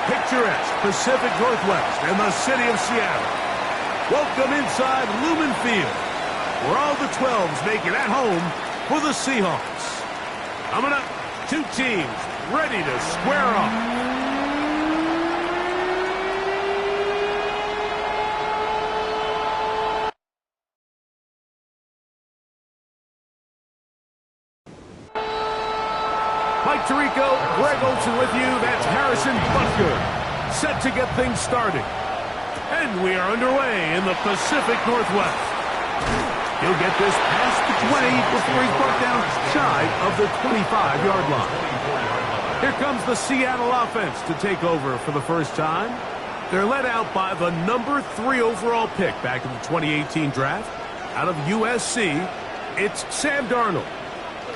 picturesque Pacific Northwest and the city of Seattle. Welcome inside Lumen Field, where all the 12s make it at home for the Seahawks. Coming up, two teams ready to square off. Mike Tirico, Greg Olsen with you. That's Harrison Butker, set to get things started. And we are underway in the Pacific Northwest. He'll get this past the 20 before he's brought down shy of the 25-yard line. Here comes the Seattle offense to take over for the first time. They're led out by the number 3 overall pick back in the 2018 draft. Out of USC, it's Sam Darnold.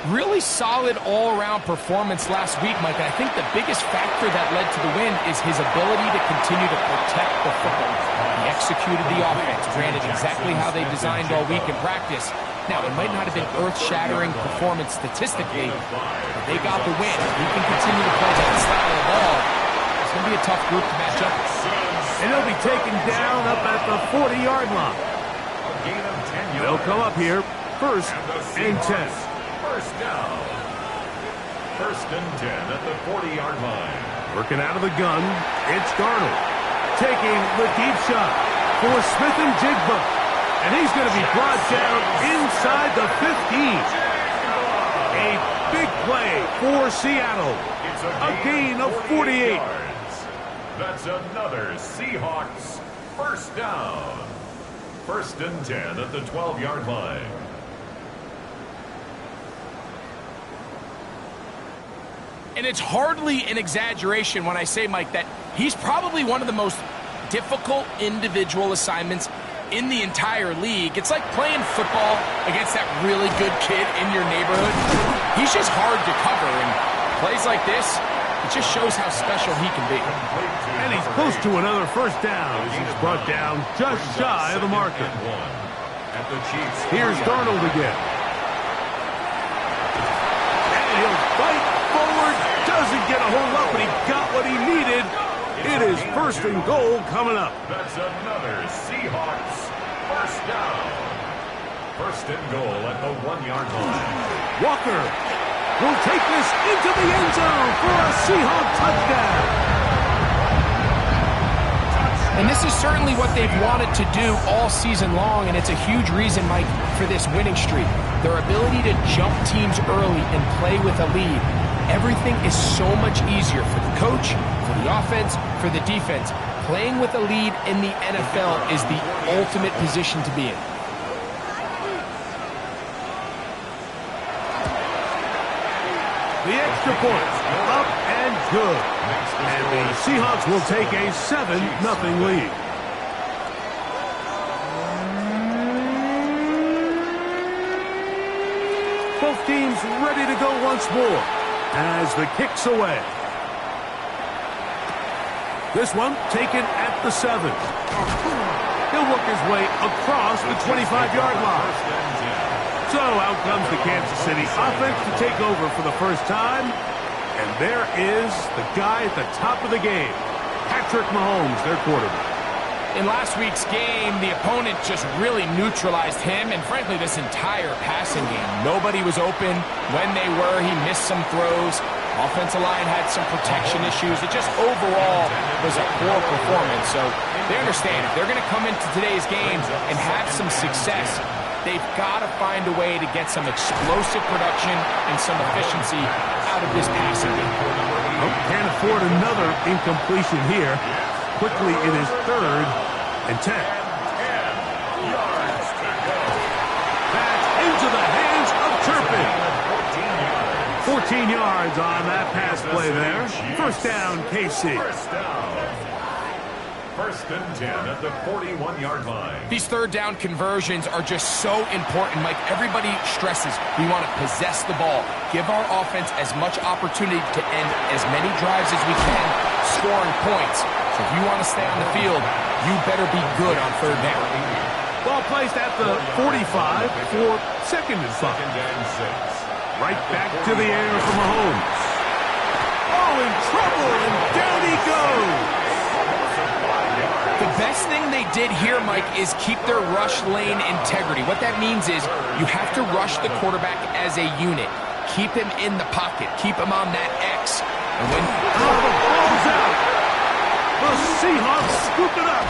Really solid all-around performance last week, Mike. And I think the biggest factor that led to the win is his ability to continue to protect the football. He executed the offense, granted exactly how they designed all week in practice. Now, it might not have been earth-shattering performance statistically, but they got the win. If he can continue to play that style of ball, it's going to be a tough group to match up with. And he'll be taken down up at the 40-yard line. They'll come up here, first and 10. First down. First and 10 at the 40-yard line. Working out of the gun, it's Darnold. Taking the deep shot for Smith-Njigba. And he's going to be brought down inside the 15. A big play for Seattle. A gain of 48. Yards. That's another Seahawks first down. First and 10 at the 12-yard line. And it's hardly an exaggeration when I say, Mike, that he's probably one of the most difficult individual assignments in the entire league. It's like playing football against that really good kid in your neighborhood. He's just hard to cover, and plays like this, it just shows how special he can be. And he's close to another first down as he's brought down just shy of the marker. Here's Darnold again. And he'll fight forward. Doesn't get a whole lot, but he got what he needed. It is first and goal coming up. That's another Seahawks first down. First and goal at the 1-yard line. Walker will take this into the end zone for a Seahawk touchdown. And this is certainly what they've wanted to do all season long, and it's a huge reason, Mike, for this winning streak. Their ability to jump teams early and play with a lead. Everything is so much easier for the coach, for the offense, for the defense. Playing with a lead in the NFL is the ultimate position to be in. The extra point, up and good. And the Seahawks will take a 7-0 lead. Both teams ready to go once more as the kick's away. This one taken at the 7. He'll work his way across the 25-yard line. So out comes the Kansas City offense to take over for the first time. And there is the guy at the top of the game, Patrick Mahomes, their quarterback. In last week's game, the opponent just really neutralized him and, frankly, this entire passing game. Nobody was open. When they were, he missed some throws. Offensive line had some protection issues. It just overall was a poor performance. So they understand if they're going to come into today's game and have some success, they've got to find a way to get some explosive production and some efficiency out of this passing game. Oh, can't afford another incompletion here. Quickly, it is 3rd and 10. Back into the hands of Turpin. 14 yards on that pass play there. First down, KC. First and 10 at the 41-yard line. These third down conversions are just so important, Mike. Everybody stresses we want to possess the ball, give our offense as much opportunity to end as many drives as we can, scoring points. So if you want to stay on the field, you better be good on third down. Ball placed at the 45 for second and 5. Right back to the air for Mahomes. Oh, in trouble, and down he goes. The best thing they did here, Mike, is keep their rush lane integrity. What that means is you have to rush the quarterback as a unit. Keep him in the pocket. Keep him on that X. And when the ball's out. The Seahawks scoop it up.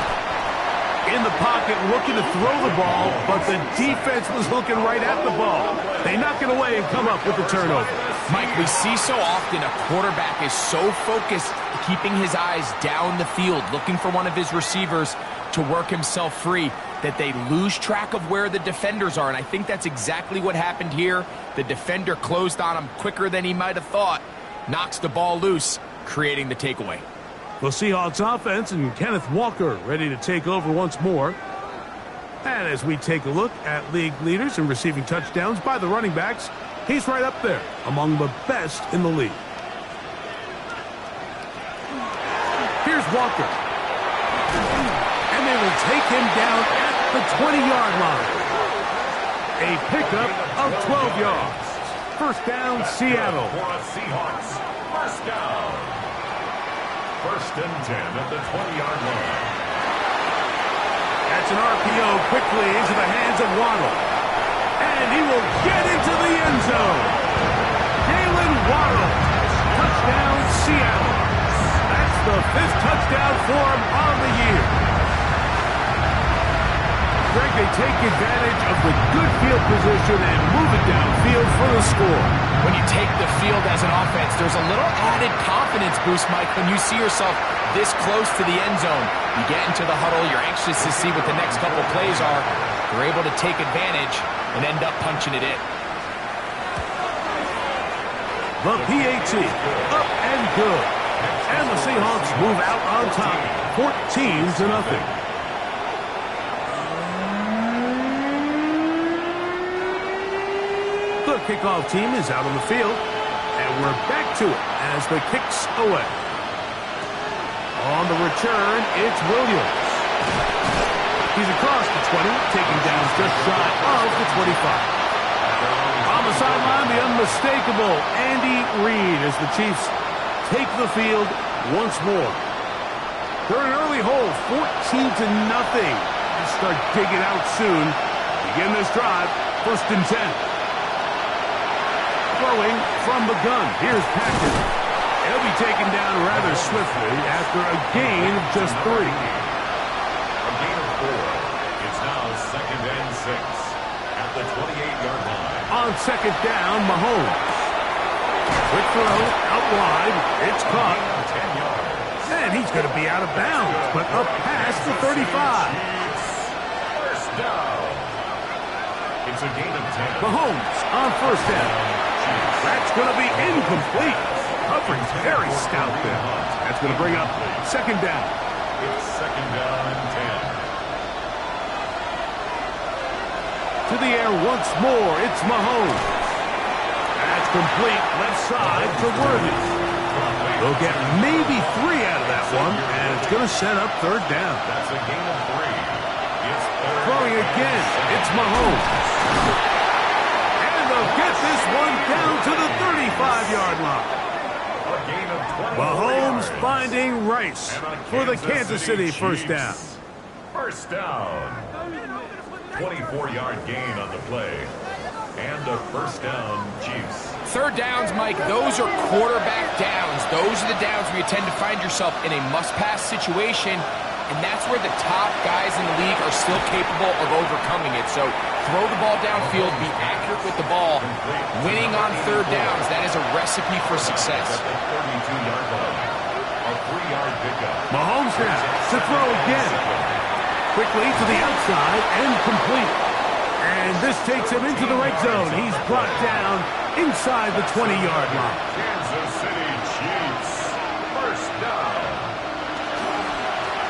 In the pocket, looking to throw the ball, but the defense was looking right at the ball. They knock it away and come up with the turnover. Mike, we see so often a quarterback is so focused, keeping his eyes down the field, looking for one of his receivers to work himself free, that they lose track of where the defenders are. And I think that's exactly what happened here. The defender closed on him quicker than he might have thought, knocks the ball loose, creating the takeaway. The Seahawks offense and Kenneth Walker ready to take over once more. And as we take a look at league leaders in receiving touchdowns by the running backs, he's right up there among the best in the league. Here's Walker. And they will take him down at the 20-yard line. A pickup of 12 yards. First down, Seattle. Seahawks. First down. First and 10 at the 20-yard line. That's an RPO quickly into the hands of Waddle. And he will get into the end zone. Jalen Waddle. Touchdown, Seattle. That's the 5th touchdown for him on the year. Greg, they take advantage of the good field position and move it downfield for the score. When you take the field as an offense, there's a little added confidence boost, Mike, when you see yourself this close to the end zone. You get into the huddle, you're anxious to see what the next couple plays are. You're able to take advantage and end up punching it in. The PAT, up and good. And the Seahawks move out on top, 14-0. The kickoff team is out on the field, and we're back to it as the kick's away. On the return, it's Williams. He's across the 20, taking down just shy of the 25. On the sideline, the unmistakable Andy Reid as the Chiefs take the field once more. They're in an early hole, 14-0. They'll start digging out soon. Begin this drive, first and 10. Throwing from the gun. Here's Packard. He'll be taken down rather swiftly after a gain of just 3. A gain of 4. It's now second and 6 at the 28-yard line. On second down, Mahomes. Quick throw, out wide. It's caught. 10 yards. And he's going to be out of bounds, but up past the 35. First down. It's a gain of 10. Mahomes on first down. That's going to be incomplete. Coverage very stout there. That's going to bring up second down. It's second down and 10. To the air once more. It's Mahomes. That's complete. Left side to Worthy. They'll get maybe 3 out of that one, and it's going to set up third down. That's a gain of 3. It's third. Throwing again. It's Mahomes. Get this one down to the 35-yard line. A gain of 24 Mahomes yards. Finding Rice for the Kansas City first down. First down. 24-yard gain on the play. And a first down, Chiefs. Third downs, Mike, those are quarterback downs. Those are the downs where you tend to find yourself in a must-pass situation, and that's where the top guys in the league are still capable of overcoming it. So throw the ball downfield, be accurate with the ball. Winning on third downs, that is a recipe for success. At the 32-yard line. A 3-yard pickup. Mahomes now to throw again. Quickly to the outside and complete. And this takes him into the red zone. He's brought down inside the 20-yard line. Kansas City Chiefs. First down.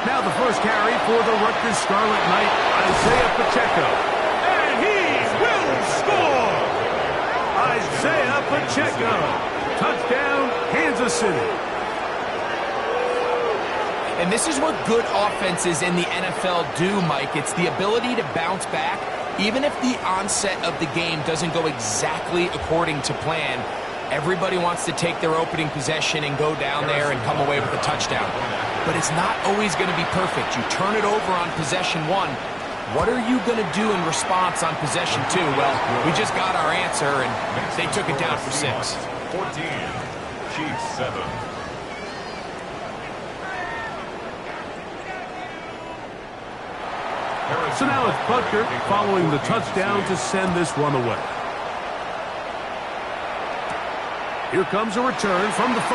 Now the first carry for the Rutgers Scarlet Knight, Isaiah Pacheco. And he will score! Isaiah Pacheco. Touchdown, Kansas City. And this is what good offenses in the NFL do, Mike. It's the ability to bounce back, even if the onset of the game doesn't go exactly according to plan. Everybody wants to take their opening possession and go down there and come away with a touchdown. But it's not always going to be perfect. You turn it over on possession 1. What are you going to do in response on possession 2? Well, we just got our answer, and they took it down for 6. 14, Chiefs 7. So now it's Butker following the touchdown to send this one away. Here comes a return from the 5.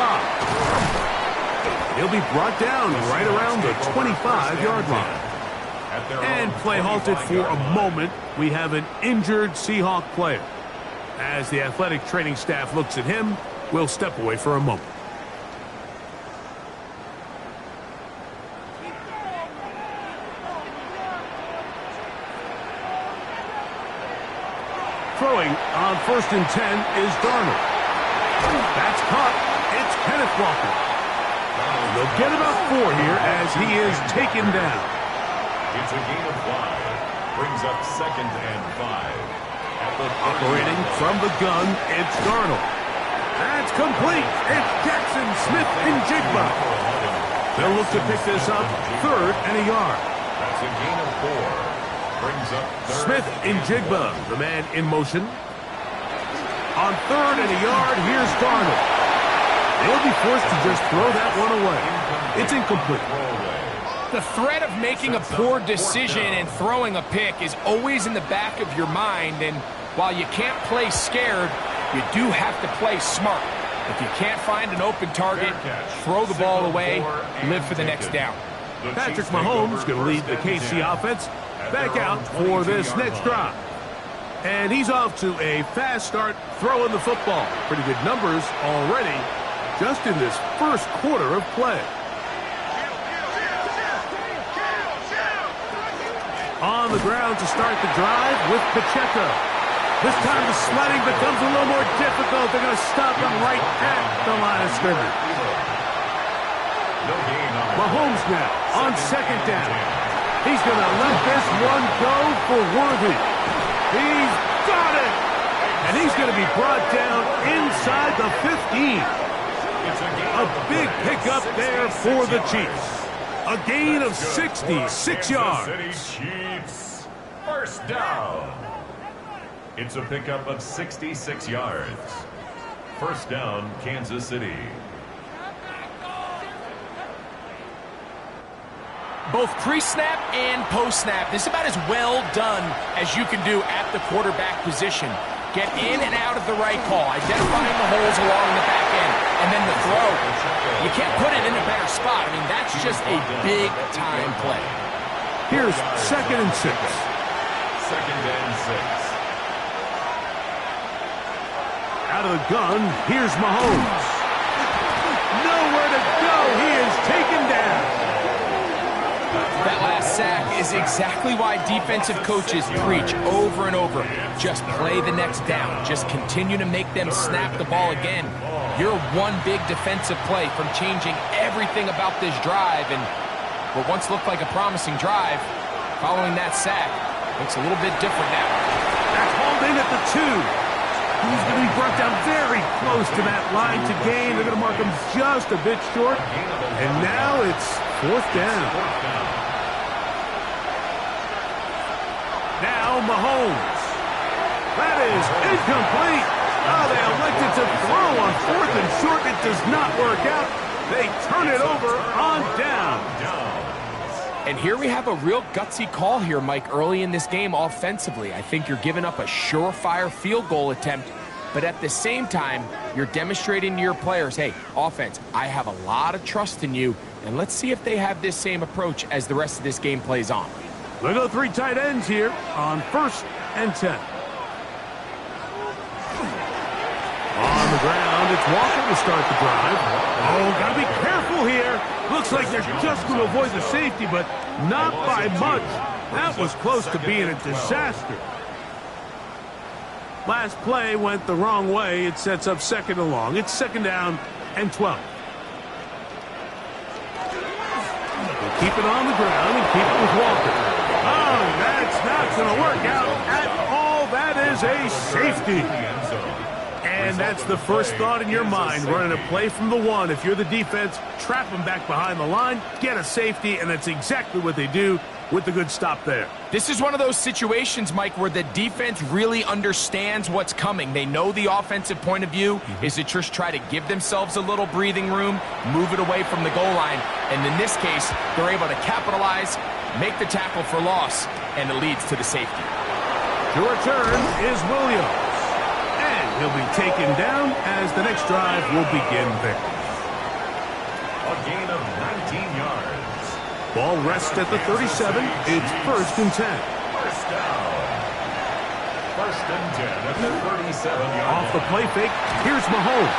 He'll be brought down right around the 25-yard line. And play halted for a moment. We have an injured Seahawk player. As the athletic training staff looks at him, we'll step away for a moment. Throwing on 1st and 10 is Darnold. That's caught. It's Kenneth Walker. They'll get about 4 here as he is taken down. It's a gain of 5. Brings up 2nd and 5. Operating from the gun, it's Darnold. That's complete. It's Jackson Smith-Njigba. They'll look to pick this up 3rd and a yard. That's a gain of 4. Brings up 3rd. Smith-Njigba, the man in motion. On 3rd and a yard, here's Darnold. They'll be forced to just throw that one away. It's incomplete. The threat of making a poor decision and throwing a pick is always in the back of your mind, and while you can't play scared, you do have to play smart. If you can't find an open target, throw the ball away, live for the next down. Patrick Mahomes going to lead the KC offense back out for this next drive. And he's off to a fast start throwing the football. Pretty good numbers already just in this first quarter of play. On the ground to start the drive with Pacheco. This time the sledding becomes a little more difficult. They're going to stop him right at the line of scrimmage. Mahomes now on 2nd down. He's going to let this one go for Worthy. He's got it! And he's going to be brought down inside the 15. A big pickup there for the Chiefs. A gain of 66 yards. Chiefs, 1st down. It's a pickup of 66 yards. 1st down, Kansas City. Both pre-snap and post-snap, this is about as well done as you can do at the quarterback position. Get in and out of the right call, identifying the holes along the back end, and then the throw. You can't put it in a better spot. I mean, that's just a big-time play. Here's 2nd and 6. 2nd and 6. Out of the gun, here's Mahomes. Nowhere to go. He is taken down. That last sack is exactly why defensive coaches preach over and over. Just play the next down. Just continue to make them snap the ball again. You're one big defensive play from changing everything about this drive, and what once looked like a promising drive, following that sack, looks a little bit different now. That's hauled in at the 2. He's going to be brought down very close to that line to gain. They're going to mark him just a bit short, and now it's 4th down. Now Mahomes. That is incomplete. Oh, they elected to throw on 4th and short. It does not work out. They turn it over on down. And here we have a real gutsy call here, Mike, early in this game offensively. I think you're giving up a surefire field goal attempt, but at the same time, you're demonstrating to your players, hey, offense, I have a lot of trust in you, and let's see if they have this same approach as the rest of this game plays on. They'll go 3 tight ends here on 1st and 10. On the ground, it's Walker to start the drive. Oh, got to be careful here. Looks like they're just going to avoid the safety, but not by much. That was close to being a disaster. Last play went the wrong way. It sets up 2nd and long. It's 2nd down and 12. They'll keep it on the ground and keep it with Walker. Oh, that's not going to work out at all. That is a safety. And that's the first thought in your mind, running a play from the one. If you're the defense, trap them back behind the line, get a safety, and that's exactly what they do with the good stop there. This is one of those situations, Mike, where the defense really understands what's coming. They know the offensive point of view is to just try to give themselves a little breathing room, move it away from the goal line, and in this case, they're able to capitalize, make the tackle for loss, and it leads to the safety. To return is Williams, and he'll be taken down as the next drive will begin there. A gain of 19 yards. Ball rests at the 37. It's 1st and 10. First down. 1st and 10 at the 37-yard Off the play fake, here's Mahomes.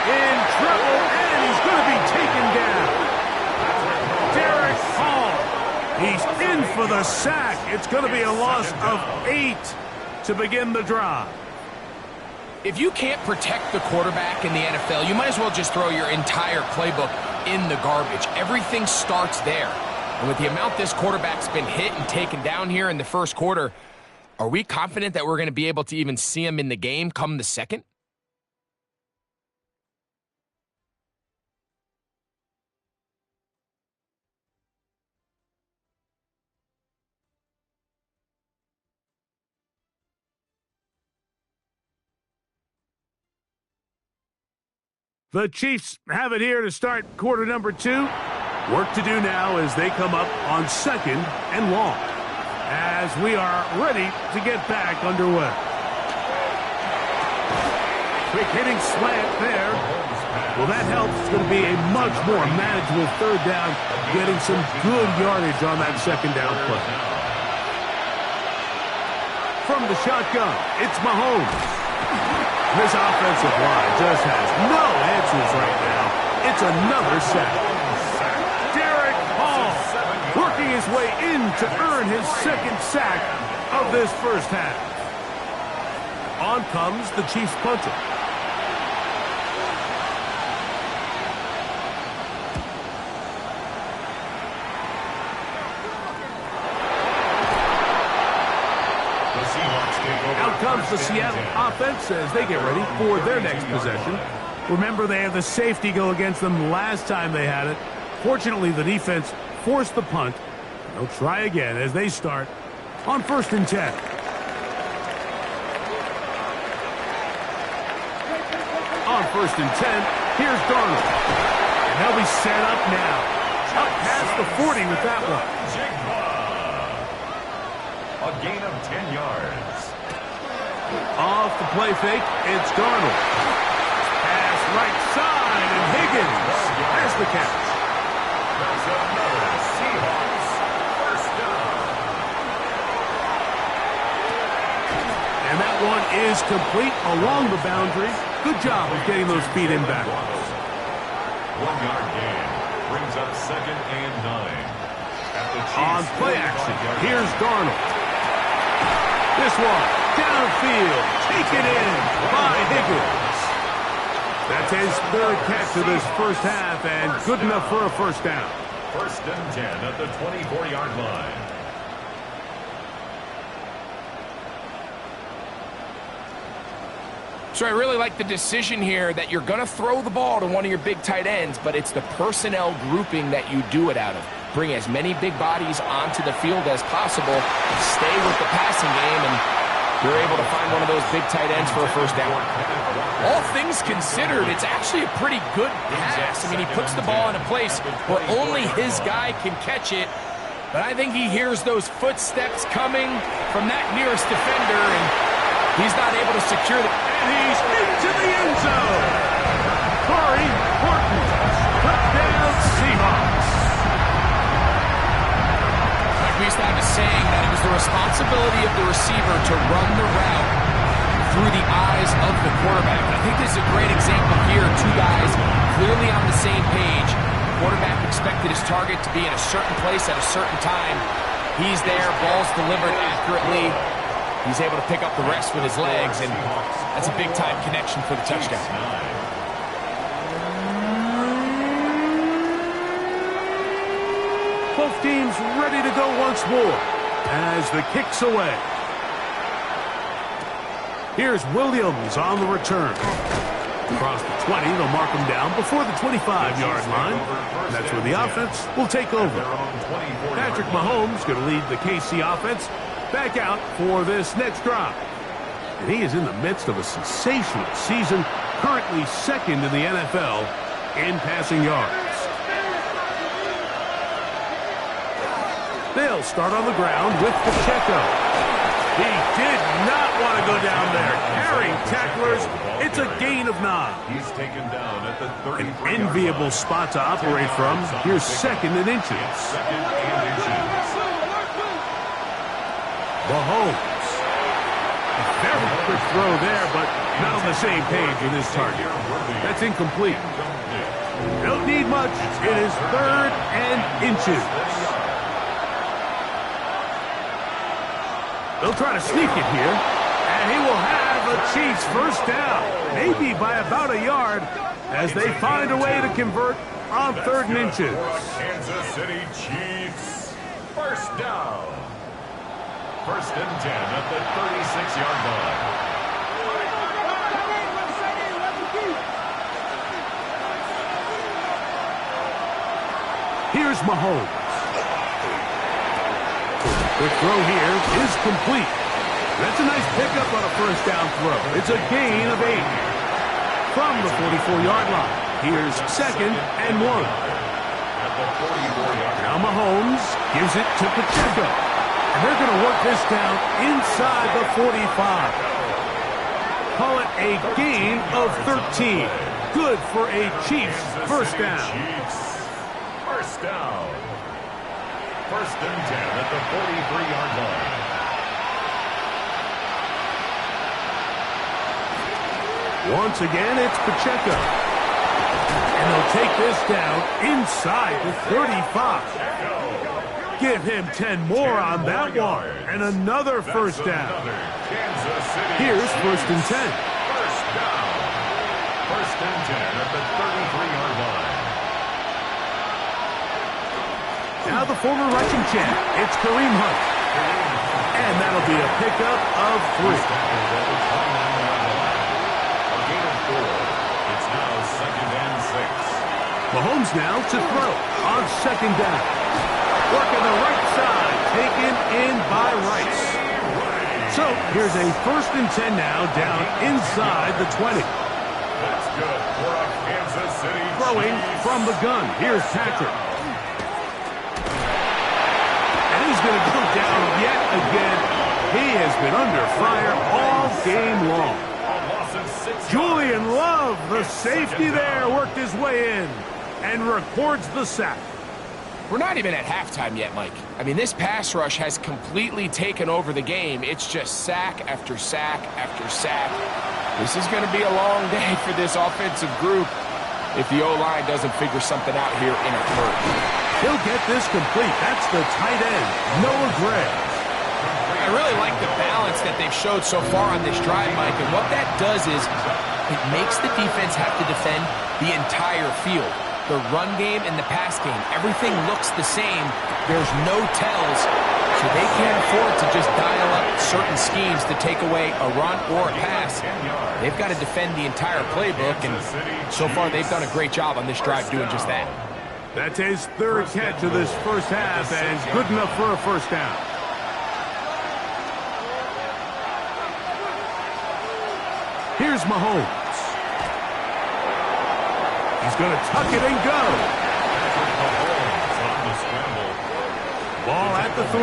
In trouble, and he's going to be taken down. Derek Hall. He's in for the sack. It's going to be a loss of 8 to begin the drive. If you can't protect the quarterback in the NFL, you might as well just throw your entire playbook in the garbage. Everything starts there. And with the amount this quarterback's been hit and taken down here in the first quarter, are we confident that we're going to be able to even see him in the game come the second? The Chiefs have it here to start quarter number 2. Work to do now as they come up on 2nd and long, as we are ready to get back underway. Quick hitting slant there. Well, that helps. It's going to be a much more manageable 3rd down, getting some good yardage on that 2nd down play. From the shotgun, it's Mahomes. This offensive line just has no answers right now. It's another sack. Derek Hall working his way in to earn his 2nd sack of this first half. On comes the Chiefs punter. Out comes the Seattle offense as they get ready for their next possession. Remember, they had the safety go against them last time they had it. Fortunately, the defense forced the punt. They'll try again as they start on 1st and 10. On 1st and 10, here's Darnold. And they'll be set up now. Up past the 40 with that one. A gain of 10 yards. Off the play fake, it's Darnold. Pass right side, and Higgins has the catch. That's another Seahawks first down. And that one is complete along the boundary. Good job of getting those feet in back. 1-yard gain brings up 2nd and 9. At the Chiefs, on play action, here's Darnold. This one, downfield, taken in by Higgins. That's his 3rd catch of this first half, and good enough for a first down. 1st and 10 at the 24-yard line. So I really like the decision here that you're going to throw the ball to one of your big tight ends, but it's the personnel grouping that you do it out of. Bring as many big bodies onto the field as possible, stay with the passing game, and you're able to find one of those big tight ends for a first down. All things considered, it's actually a pretty good pass. I mean, he puts the ball in a place where only his guy can catch it, but I think he hears those footsteps coming from that nearest defender, and he's not able to secure the... And he's into the end zone. Corey Horton, touchdown Seahawks. We used to have a saying that it was the responsibility of the receiver to run the route through the eyes of the quarterback. And I think this is a great example here. 2 guys clearly on the same page. Quarterback expected his target to be in a certain place at a certain time. He's there, ball's delivered accurately. He's able to pick up the rest with his legs, and that's a big-time connection for the touchdown. Both teams ready to go once more as the kick's away. Here's Williams on the return. Across the 20, they'll mark him down before the 25-yard line. That's where the offense will take over. Patrick Mahomes going to lead the KC offense back out for this next drive. And he is in the midst of a sensational season, currently second in the NFL in passing yards. They'll start on the ground with Pacheco. He did not want to go down there. Carrying tacklers, it's a gain of 9. He's taken down at the 33. An enviable spot to operate from. Here's second and inches. Second and inches. Mahomes. A very quick throw there, but not on the same page with his target. That's incomplete. Don't need much. It is third and inches. They'll try to sneak it here, and he will have a Chiefs first down, maybe by about a yard, as they find a way to convert on third and inches. Kansas City Chiefs. First down. First and 10 at the 36-yard line. Here's Mahomes. The throw here is complete. That's a nice pickup on a first down throw. It's a gain of 8. From the 44-yard line, here's second and 1. Now Mahomes gives it to Pacheco. And they're going to work this down inside the 45. Call it a gain of 13. Good for a Chiefs first down. First down. First and 10 at the 43-yard line. Once again, it's Pacheco. And they'll take this down inside the 35. Give him 10 more on that one. And another first down. Here's first and 10. First down. First and 10 at the 33-yard line. Now the former rushing champ, it's Kareem Hunt. And that'll be a pickup of 3. A gain of 4. It's now second and 6. Mahomes now to throw on second down. Working the right side, taken in by Rice. So here's a first and 10 now down inside the 20. That's good for a Kansas City Throwing Chiefs. from the gun. Here's Patrick. He's going to go down yet again. He has been under fire all game long. Julian Love, the safety there, worked his way in and records the sack. We're not even at halftime yet, Mike. I mean, this pass rush has completely taken over the game. It's just sack after sack after sack. This is going to be a long day for this offensive group if the O-line doesn't figure something out here in a hurry. He'll get this complete. That's the tight end, Noah Gray. I really like the balance that they've showed so far on this drive, Mike, and what that does is it makes the defense have to defend the entire field. The run game and the pass game, everything looks the same. There's no tells, so they can't afford to just dial up certain schemes to take away a run or a pass. They've got to defend the entire playbook, and so far they've done a great job on this drive doing just that. That's his third catch of this first half, and good enough for a first down. Here's Mahomes. He's going to tuck it and go. Ball at the 3,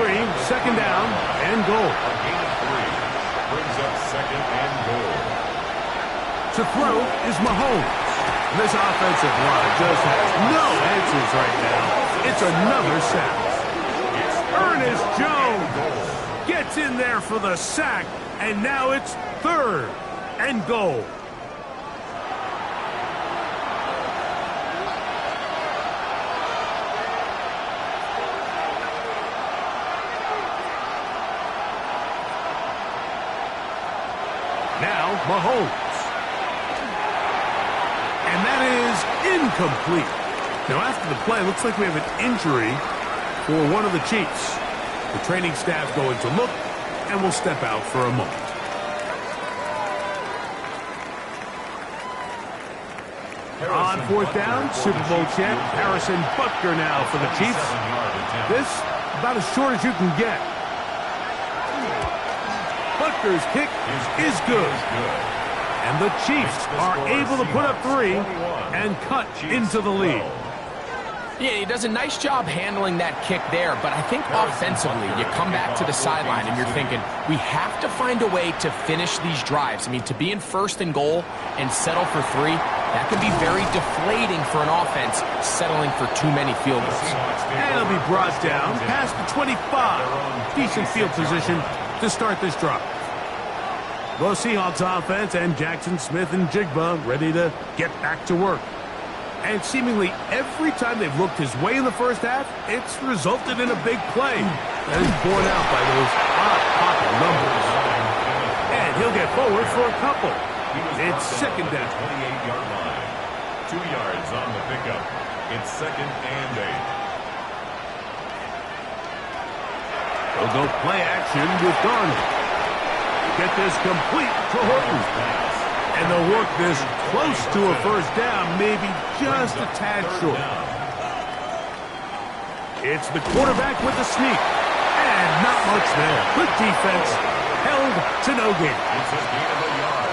second down, and goal. A gain of 3 brings up second and goal. To throw is Mahomes. This offensive line just has no answers right now. It's another sack. Ernest Jones gets in there for the sack, and now it's third and goal. Now Mahomes. And that is incomplete. Now, after the play, looks like we have an injury for one of the Chiefs. The training staff going to look, and we'll step out for a moment. On fourth down, Super Bowl champ Harrison Butker now for the Chiefs. This, about as short as you can get. Butker's kick is good. And the Chiefs are able to put up 3 and cut into the lead. Yeah, he does a nice job handling that kick there, but I think offensively, you come back to the sideline and you're thinking, we have to find a way to finish these drives. I mean, to be in first and goal and settle for 3, that can be very deflating for an offense settling for too many field goals. And it'll be brought down past the 25. Decent field position to start this drive. The Seahawks offense and Jackson Smith-Njigba ready to get back to work. And seemingly every time they've looked his way in the first half, it's resulted in a big play. That is borne out by those odd pocket numbers. And he'll get forward for a couple. It's second down. 28-yard line. 2 yards on the pickup. It's second and 8. They'll go play action with Darnold. Get this complete to Horton. And they'll work this close to a first down, maybe just a tad short. It's the quarterback with the sneak. And not much there. Good defense. Held to no gain. It's a gain of a yard.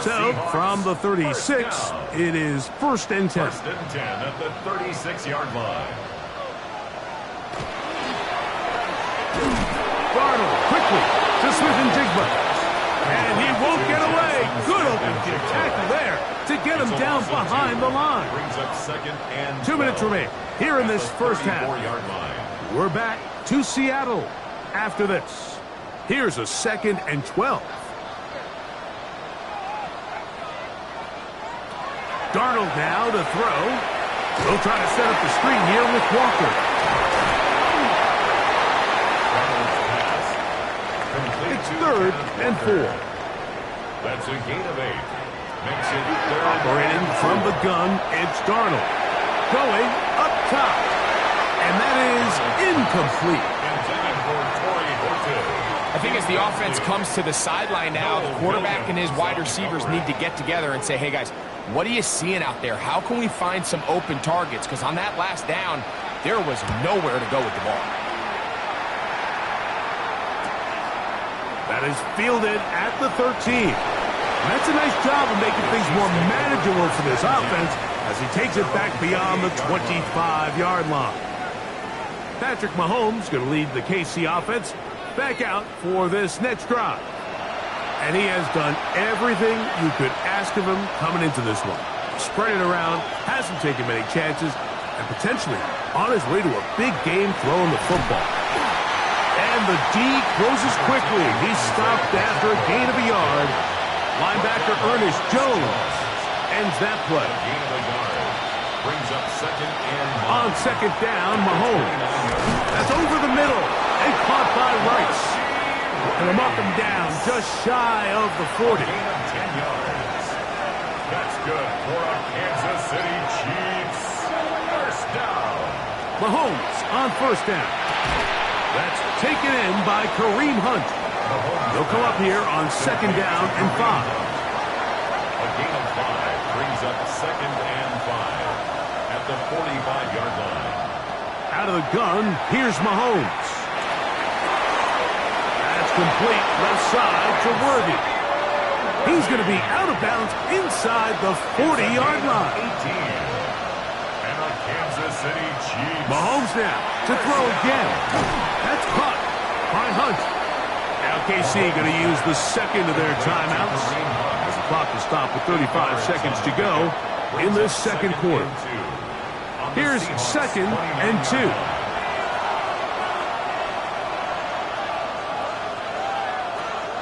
So, from the 36, it is first and 10. First and 10 at the 36-yard line. Darnold quickly to Smith-Njigba. And he won't get away. Good open tackle there to get him down behind the line. Brings up second and 2 minutes remain here in this first half. 34-yard line. We're back to Seattle after this. Here's a second and 12. Darnold now to throw. They'll try to set up the screen here with Walker. It's third and 4. That's a gain of 8. Makes it third. Operating from the gun, it's Darnold. Going up top. And that is incomplete. Intended for Torrey Horton. I think as the offense comes to the sideline now, the quarterback and his wide receivers need to get together and say, hey guys, what are you seeing out there? How can we find some open targets? Because on that last down, there was nowhere to go with the ball. That is fielded at the 13. And that's a nice job of making things more manageable for this offense as he takes it back beyond the 25-yard line. Patrick Mahomes going to lead the KC offense back out for this next drive. And he has done everything you could ask of him coming into this one. Spread it around, hasn't taken many chances, and potentially on his way to a big game throwing the football. And the D closes quickly. He's stopped after a gain of a yard. Linebacker Ernest Jones ends that play. Gain of a yard. Brings up second and 1. On second down, Mahomes. That's over the middle and caught by Rice. And they'll knock him down just shy of the 40. Gain of 10 yards. That's good for a Kansas City Chiefs. First down. Mahomes on first down. That's taken in by Kareem Hunt. They'll come up here on second down and 5. A gain of 5 brings up second and 5 at the 45-yard line. Out of the gun, here's Mahomes. That's complete left side to Worthy. He's going to be out of bounds inside the 40-yard line. 18. And a Kansas City Chiefs. Mahomes now to throw again. That's caught by Hunt. Now KC going to use the second of their timeouts as the clock is stopped with 35 seconds to go in this second quarter. Here's second and 2.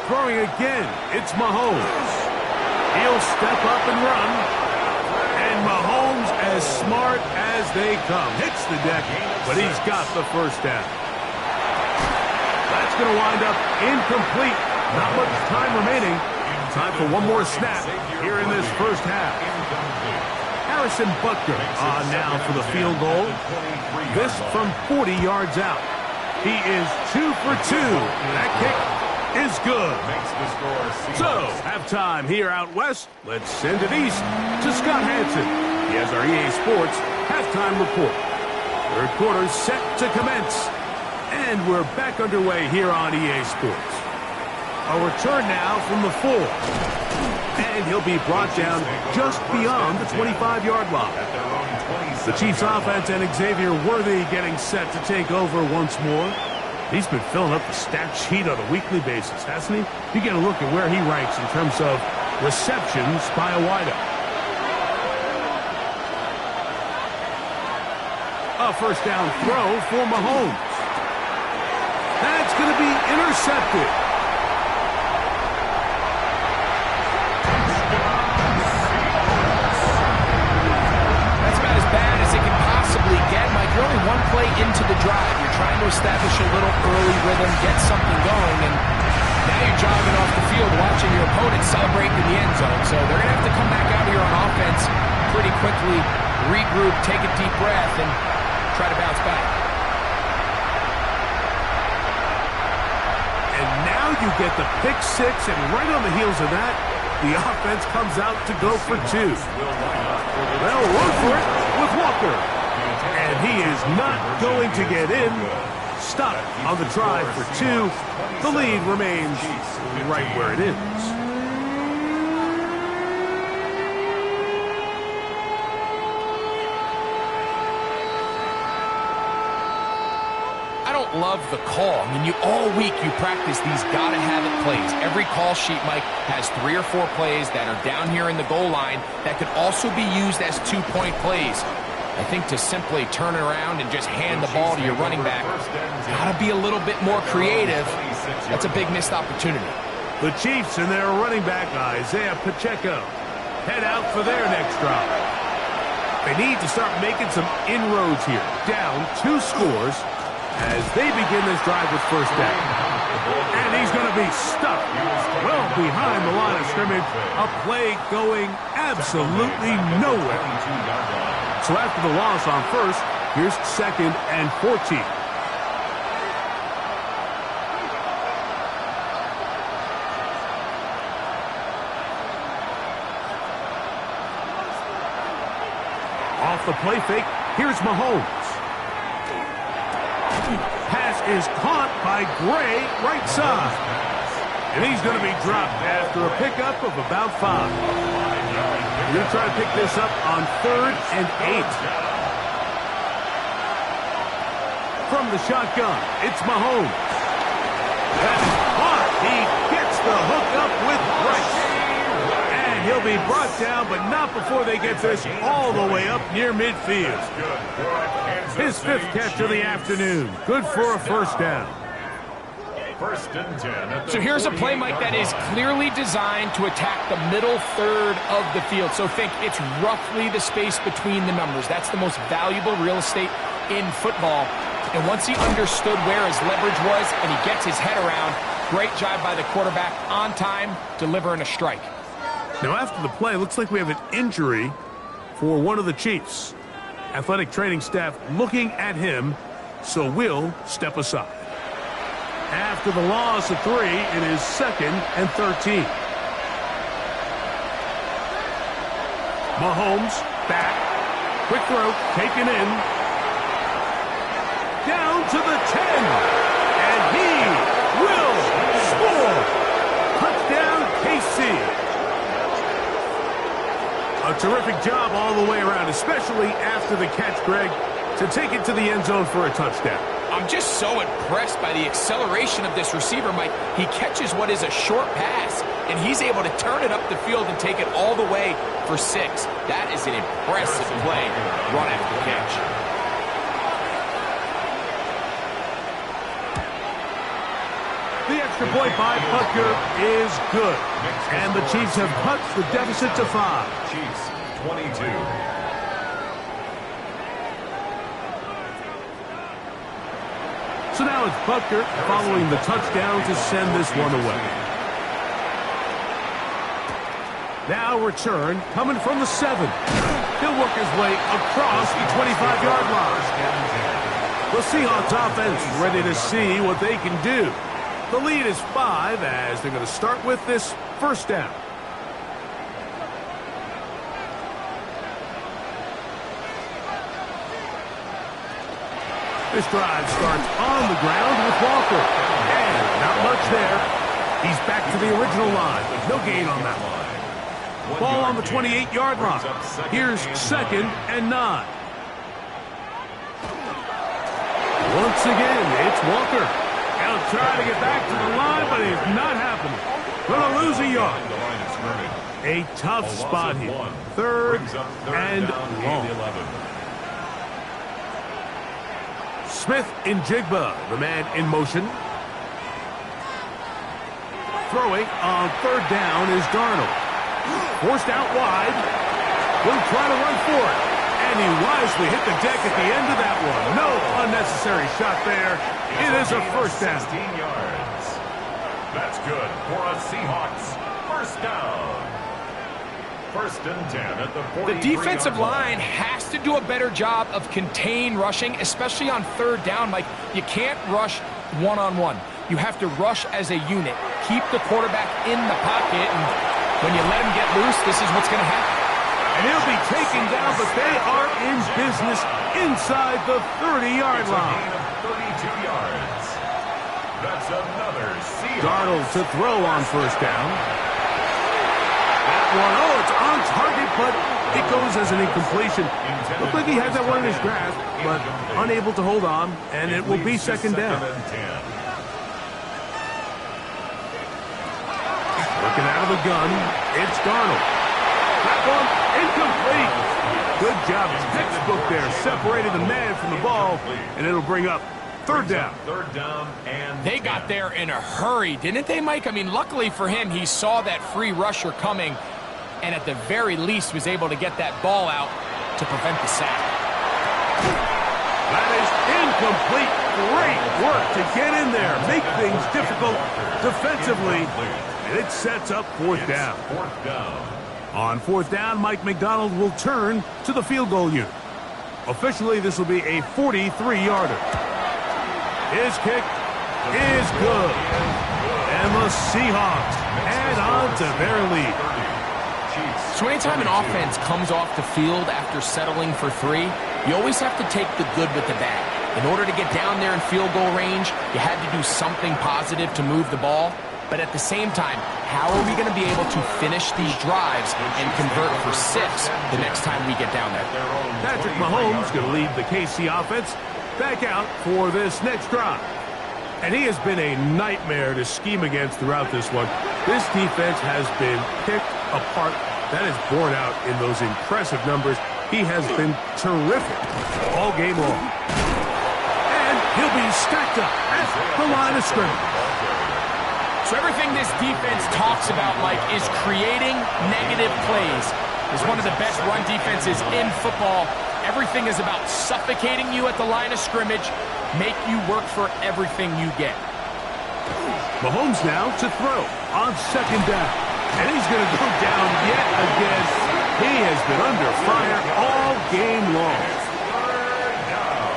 Throwing again, it's Mahomes. He'll step up and run. And Mahomes, as smart as they come, hits the deck, but he's got the first down. That's going to wind up incomplete. Not much time remaining. Time for one more snap here in this first half. Harrison Butker on now for the field goal. This from 40 yards out. He is 2 for 2. That kick is good. Makes the score So, Seahawks. halftime here out west. Let's send it east to Scott Hansen. He has our EA Sports halftime report. Third quarter set to commence. And we're back underway here on EA Sports. A return now from the 4. And he'll be brought down just beyond the 25-yard line. At their own 27. The Chiefs offense and Xavier Worthy getting set to take over once more. He's been filling up the stat sheet on a weekly basis, hasn't he? You get a look at where he ranks in terms of receptions by a wideout. A first down throw for Mahomes. That's going to be intercepted. That's about as bad as it can possibly get. Mike, you're only one play into the drive. You're trying to establish a little early rhythm, get something going, and now you're jogging off the field watching your opponent celebrate in the end zone. So they're going to have to come back out here on offense pretty quickly, regroup, take a deep breath, and try to bounce back. And now you get the pick six, and right on the heels of that, the offense comes out to go for 2. They'll run for it with Walker. And he is not going to get in. Stop on the try for 2. The lead remains right where it is. I don't love the call. I mean, all week you practice these gotta-have-it plays. Every call sheet, Mike, has 3 or 4 plays that are down here in the goal line that could also be used as 2-point plays. I think to simply turn around and just hand the ball to your running back, gotta be a little bit more creative. That's a big missed opportunity. The Chiefs and their running back, Isaiah Pacheco, head out for their next drive. They need to start making some inroads here. Down 2 scores as they begin this drive with first down. And he's going to be stuck well behind the line of scrimmage. A play going absolutely nowhere. So after the loss on first, here's 2nd and 14. Off the play fake, here's Mahomes. Pass is caught by Gray, right side. And he's going to be dropped after a pickup of about 5. We're going to try to pick this up on 3rd and 8. From the shotgun, it's Mahomes. That is caught. He gets the hook up with Rice. And he'll be brought down, but not before they get this all the way up near midfield. His 5th catch of the afternoon. Good for a first down. First and 10. So here's a play, Mike, that is clearly designed to attack the middle third of the field. So think it's roughly the space between the numbers. That's the most valuable real estate in football. And once he understood where his leverage was and he gets his head around, great job by the quarterback on time, delivering a strike. Now after the play, looks like we have an injury for one of the Chiefs. Athletic training staff looking at him, so we'll step aside. After the loss of 3, it is 2nd and 13. Mahomes back. Quick throw, taken in. Down to the 10. And he will score. Touchdown, KC. A terrific job all the way around, especially after the catch, Greg, to take it to the end zone for a touchdown. I'm just so impressed by the acceleration of this receiver, Mike. He catches what is a short pass, and he's able to turn it up the field and take it all the way for 6. That is an impressive play, run after catch. The extra point by Butker is good. And the Chiefs have cut the deficit to 5. Chiefs 22. So now it's Butker following the touchdown to send this one away. Now return coming from the 7. He'll work his way across the 25-yard line. The Seahawks offense ready to see what they can do. The lead is 5 as they're going to start with this first down. This drive starts on the ground with Walker. And not much there. He's back to the original line. No gain on that one. Ball on the 28-yard line. Here's 2nd and 9. Once again, it's Walker. He'll try to get back to the line, but it's not happening. Going to lose a yard. A tough spot here. 3rd and long. Smith in Jigba, the man in motion. Throwing on 3rd down is Darnold. Forced out wide. Will try to run for it. And he wisely hit the deck at the end of that one. No unnecessary shot there. It is a first down. 16 yards. That's good for a Seahawks first down. 1st and 10 at the 43-yard line. The defensive line has to do a better job of contain rushing, especially on 3rd down. Like, you can't rush one-on-one. You have to rush as a unit. Keep the quarterback in the pocket, and when you let him get loose, this is what's going to happen. And he'll be taken down, but they are in business inside the 30-yard line. Gain of 32 yards. That's another Seahawks. Darnold to throw on 1st down. That one, oh, it's on target, but it goes as an incompletion. Looked like he had that one in his grasp, but unable to hold on, and it will be 2nd down. Working out of the gun, it's Darnold. That one, incomplete. Good job, textbook there. Separated the man from the ball, and it'll bring up 3rd down. 3rd down and They got there in a hurry, didn't they, Mike? I mean, luckily for him, he saw that free rusher coming, and at the very least was able to get that ball out to prevent the sack. That is incomplete. Great work to get in there, make things difficult defensively, and it sets up 4th down. 4th down. On 4th down, Mike McDonald will turn to the field goal unit. Officially, this will be a 43-yarder. His kick is good. And the Seahawks add on to their lead. So anytime an offense comes off the field after settling for 3, you always have to take the good with the bad. In order to get down there in field goal range, you had to do something positive to move the ball. But at the same time, how are we going to be able to finish these drives and convert for 6 the next time we get down there? Patrick Mahomes going to lead the KC offense back out for this next drive. And he has been a nightmare to scheme against throughout this one. This defense has been picked apart. That is borne out in those impressive numbers. He has been terrific all game long. And he'll be stacked up at the line of scrimmage. So everything this defense talks about, Mike, is creating negative plays. It's one of the best run defenses in football. Everything is about suffocating you at the line of scrimmage, make you work for everything you get. Mahomes now to throw on 2nd down. And he's going to go down yet again. He has been under fire all game long.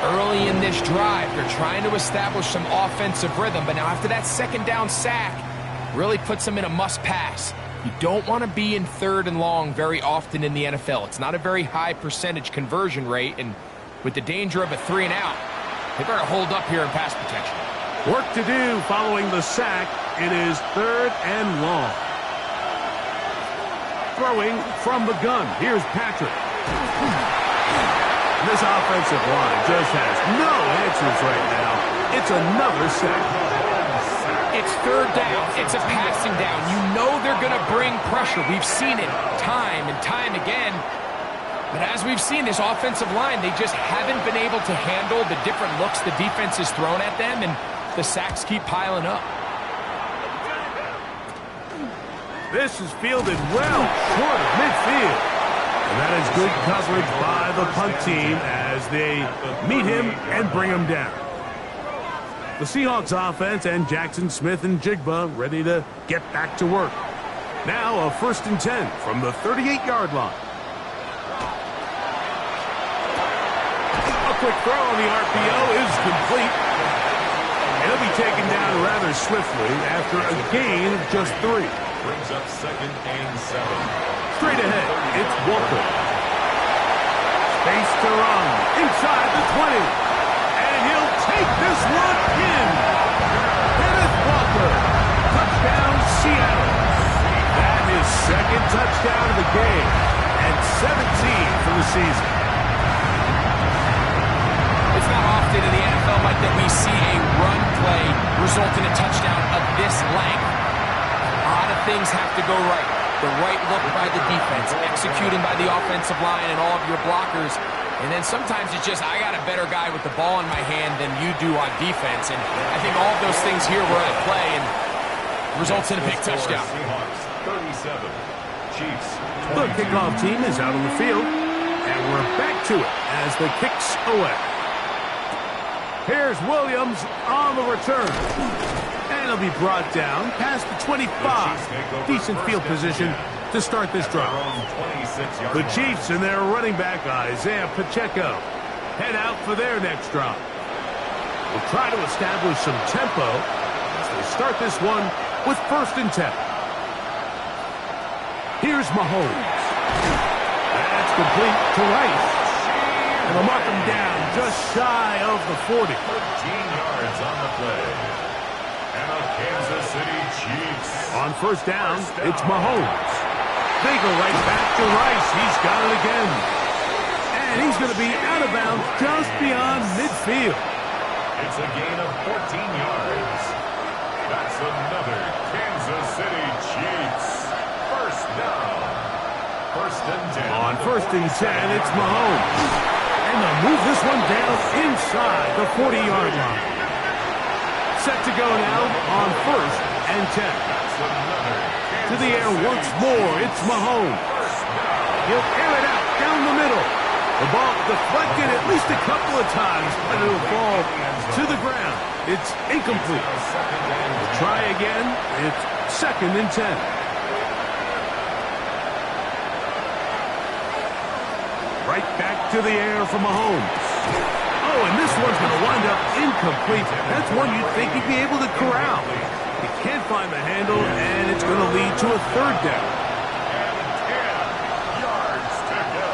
Early in this drive, they're trying to establish some offensive rhythm, but now after that 2nd down sack, really puts them in a must-pass. You don't want to be in 3rd and long very often in the NFL. It's not a very high percentage conversion rate, and with the danger of a 3 and out, they better hold up here in pass protection. Work to do following the sack. It is 3rd and long. Throwing from the gun. Here's Patrick. This offensive line just has no answers right now. It's another sack. It's 3rd down. It's a passing down. You know they're going to bring pressure. We've seen it time and time again. But as we've seen, this offensive line, they just haven't been able to handle the different looks the defense has thrown at them, and the sacks keep piling up. This is fielded well short of midfield. And that is good coverage by the punt team as they meet him and bring him down. The Seahawks offense and Jackson Smith and Jigba ready to get back to work. Now a 1st and 10 from the 38-yard line. A quick throw on the RPO is complete. He'll be taken down rather swiftly after a gain of just 3. Brings up 2nd and 7. Straight ahead, it's Walker. Space to run inside the 20. And he'll take this one in. Kenneth Walker. Touchdown, Seattle. That is 2nd touchdown of the game. And 17 for the season. It's not often in the NFL, Mike, that we see a run play result in a touchdown of this length. A lot of things have to go right. The right look by the defense, executing by the offensive line and all of your blockers. And then sometimes it's just, I got a better guy with the ball in my hand than you do on defense. And I think all of those things here were at play and results in a big touchdown. Seahawks 37. Chiefs 22. The kickoff team is out on the field. And we're back to it as the kick's away. Here's Williams on the return. And he'll be brought down past the 25. Decent field position to start this drive. The Chiefs and their running back, Isaiah Pacheco, head out for their next drive. We'll try to establish some tempo as they start this one with 1st and 10. Here's Mahomes. That's complete to Rice. And they'll mark him down just shy of the 40. 13 yards on the play. And the Kansas City Chiefs. On 1st down, it's Mahomes. They go right back to Rice. He's got it again. And he's going to be out of bounds just beyond midfield. It's a gain of 14 yards. That's another Kansas City Chiefs. 1st down. 1st and 10. On 1st and 10, it's Mahomes. And they'll move this one down inside the 40-yard line. Set to go now on 1st and 10. To the air once more, it's Mahomes. He'll air it out down the middle. The ball deflected at least a couple of times, but it'll fall to the ground. It's incomplete. We'll try again. It's 2nd and 10. Right back to the air for Mahomes. Oh, and this one's going to wind up incomplete. That's one you'd think he'd be able to corral. He can't find the handle, and it's going to lead to a 3rd down. And 10 yards to go.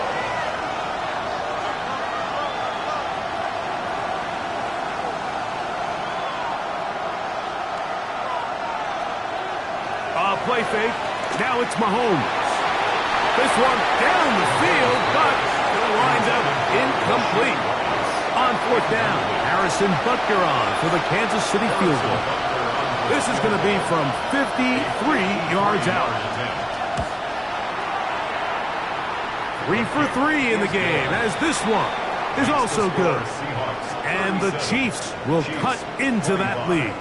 Play fake. Now it's Mahomes. This one down the field, but it winds up incomplete. On 4th down, Harrison Butker on for the Kansas City field goal. This is going to be from 53 yards out. 3 for 3 in the game, as this one is also good. And the Chiefs will cut into that lead.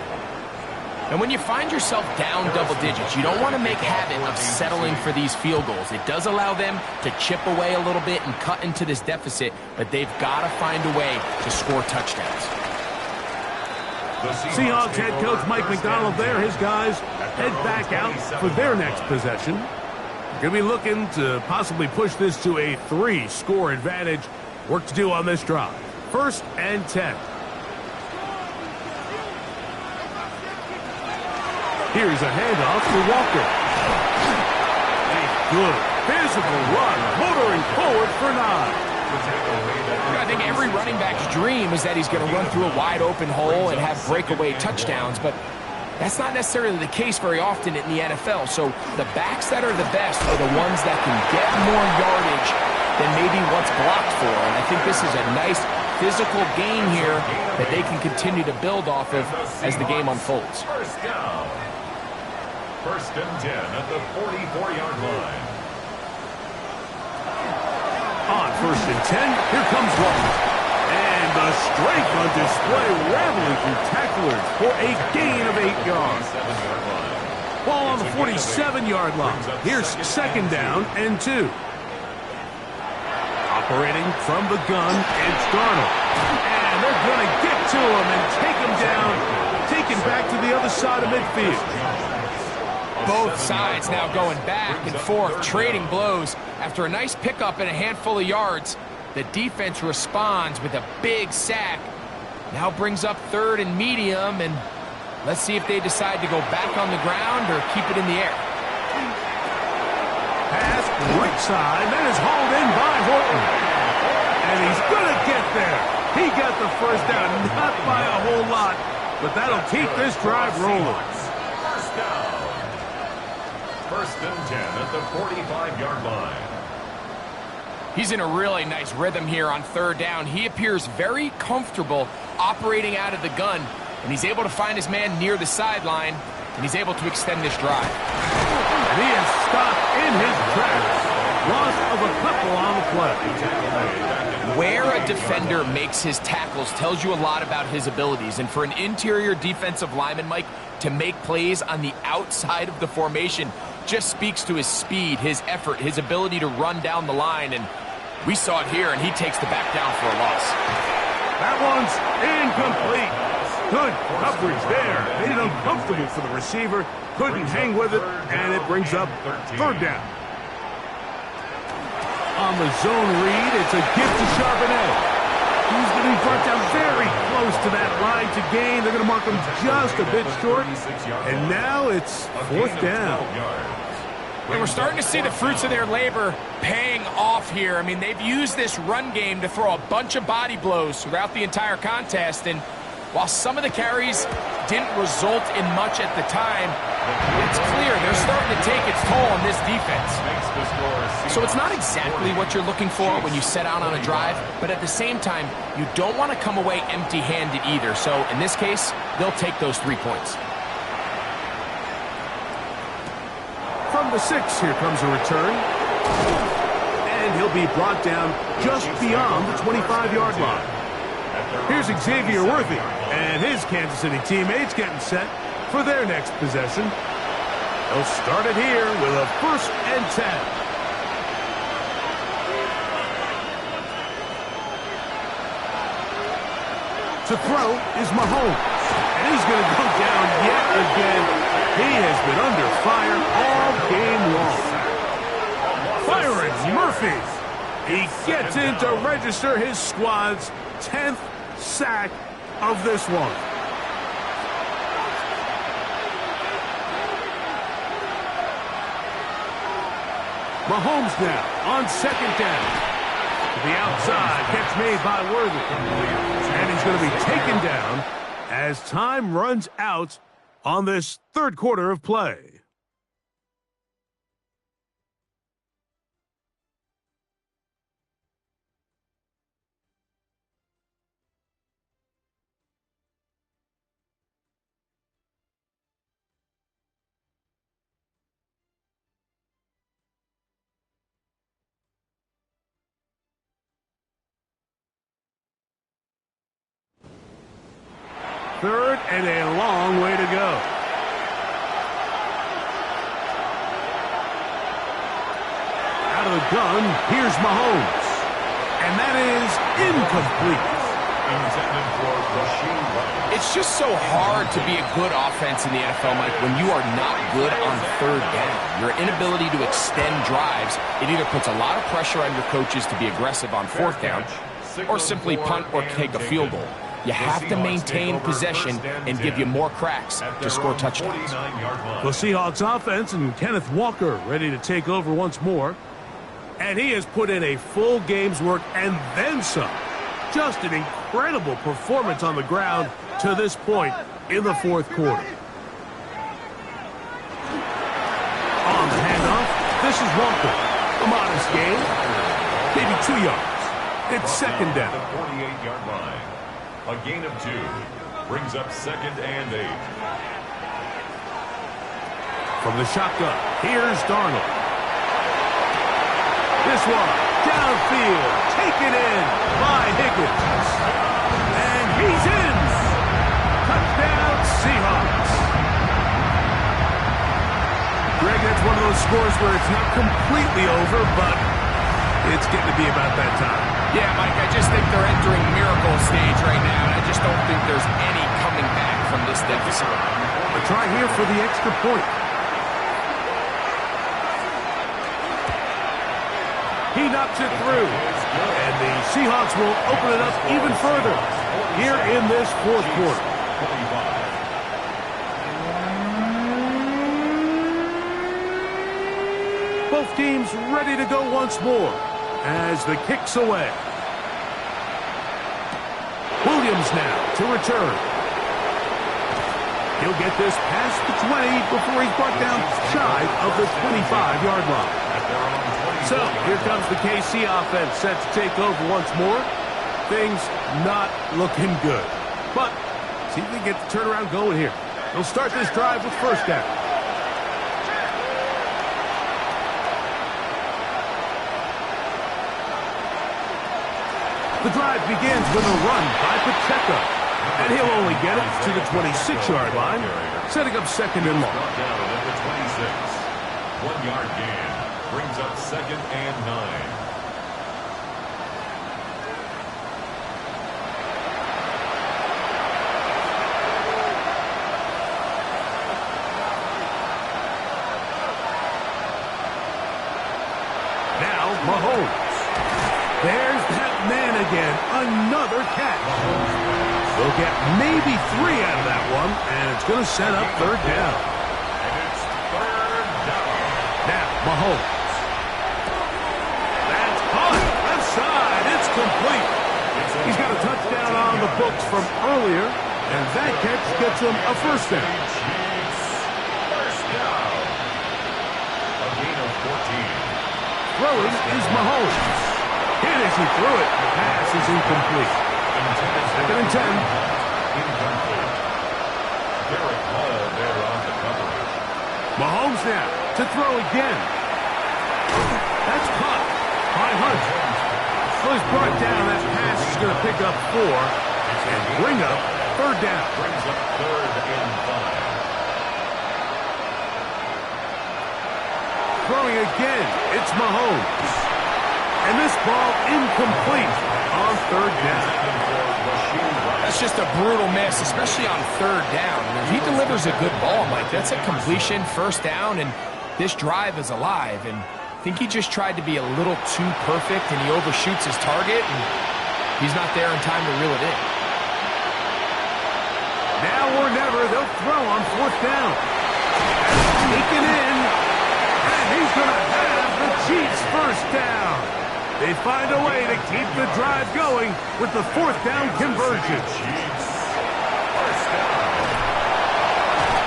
And when you find yourself down double digits, you don't want to make habit of settling for these field goals. It does allow them to chip away a little bit and cut into this deficit, but they've got to find a way to score touchdowns. Seahawks head coach Mike McDonald there. His guys head back out for their next possession. Going to be looking to possibly push this to a 3-score advantage. Work to do on this drive. 1st and 10. Here's a handoff to Walker. A good physical run, motoring forward for 9. I think every running back's dream is that he's going to run through a wide open hole and have breakaway touchdowns, but that's not necessarily the case very often in the NFL. So the backs that are the best are the ones that can get more yardage than maybe what's blocked for. And I think this is a nice physical gain here that they can continue to build off of as the game unfolds. 1st down. 1st and 10 at the 44-yard line. On 1st and 10, here comes Walker. And the strength on display, rattling through tacklers for a gain of 8 yards. Ball on the 47-yard line. Here's 2nd down and 2. Operating from the gun, it's Darnold. And they're going to get to him and take him down, taken back to the other side of midfield. Both sides now going back and forth, trading blows. After a nice pickup and a handful of yards, the defense responds with a big sack. Now brings up 3rd and medium, and Let's see if they decide to go back on the ground or keep it in the air. Pass right side, that is hauled in by Horton. And he's going to get there. He got the first down, not by a whole lot, but that'll keep this drive rolling. First down. First and 10 at the 45-yard line. He's in a really nice rhythm here on third down. He appears very comfortable operating out of the gun, and he's able to find his man near the sideline, and he's able to extend this drive. And he is stopped in his tracks. Loss of a couple on the play. Where a defender makes his tackles tells you a lot about his abilities, and for an interior defensive lineman, Mike, to make plays on the outside of the formation just speaks to his speed, his effort, his ability to run down the line, and we saw it here, and he takes the back down for a loss. That one's incomplete. Good coverage there. Made it uncomfortable for the receiver. Couldn't hang with it, and it brings up third down. On the zone read, it's a gift to Charbonnet. He's going to be brought down very close to that line to gain. They're going to mark him just a bit short, and now it's fourth down. And we're starting to see the fruits of their labor paying off here. I mean, they've used this run game to throw a bunch of body blows throughout the entire contest, and while some of the carries didn't result in much at the time, it's clear they're starting to take its toll on this defense. So it's not exactly what you're looking for when you set out on a drive, but at the same time, you don't want to come away empty-handed either. So in this case, they'll take those 3 points. From the 6, here comes a return. And he'll be brought down just beyond the 25-yard line. Here's Xavier Worthy and his Kansas City teammates getting set for their next possession. They'll start it here with a 1st and 10. To throw is Mahomes, and he's going to go down yet again. He has been under fire all game long. Firing Murphy. He gets in to register his squad's 10th sack of this one. Mahomes now on 2nd down. To the outside, catch made by Worthy. And he's going to be taken down as time runs out on this 3rd quarter of play. Third and a long way to go. Out of the gun, here's Mahomes. And that is incomplete. It's just so hard to be a good offense in the NFL, Mike, when you are not good on 3rd down. Your inability to extend drives, it either puts a lot of pressure on your coaches to be aggressive on 4th down, or simply punt or take a field goal. You have to maintain possession and give you more cracks to score touchdowns. The Seahawks offense and Kenneth Walker ready to take over once more. And he has put in a full game's work and then some. Just an incredible performance on the ground to this point in the 4th quarter. On the handoff, this is Walker. A modest gain, maybe 2 yards. It's 2nd down. The 48-yard line. A gain of 2 brings up 2nd and 8. From the shotgun, here's Darnold. This one, downfield, taken in by Higgins. And he's in. Touchdown, Seahawks. Greg, that's one of those scores where it's not completely over, but it's getting to be about that time. Yeah, Mike, I just think they're entering miracle stage right now, and I just don't think there's any coming back from this deficit. A try here for the extra point. He knocks it through, and the Seahawks will open it up even further here in this 4th quarter. Both teams ready to go once more as the kick's away. Williams now to return. He'll get this past the 20 before he's brought down shy of the 25-yard line. So here comes the KC offense set to take over once more. Things not looking good. But see if they get the turnaround going here. They'll start this drive with first down. The drive begins with a run by Pacheco. And he'll only get it to the 26-yard line, setting up second and long. Down at the 26. 1-yard gain brings up second and 9. Now Mahomes. There's that man again. Another catch. They'll get maybe 3 out of that one, and it's going to set up third down. And it's third down. Now, Mahomes. That's caught. Left side. It's complete. He's got a touchdown on the books from earlier, and that catch gets him a first down. Chiefs. First down. A gain of 14. Throwing is Mahomes. Hit as he threw it. The pass is incomplete. Second and 10. Incomplete. Derek Hall there on the coverage. Mahomes now to throw again. That's caught by Hunt. So he's brought down. That pass is going to pick up 4 and bring up third down. Brings up third and 5. Throwing again. It's Mahomes. And this ball incomplete on third down. That's just a brutal miss, especially on third down. If he delivers a good ball, Mike, that's a completion, first down, and this drive is alive. And I think he just tried to be a little too perfect, and he overshoots his target, and he's not there in time to reel it in. Now or never, they'll throw on fourth down. Sneaking in, and he's going to have the Chiefs first down. They find a way to keep the drive going with the fourth down conversion. Chiefs. First down.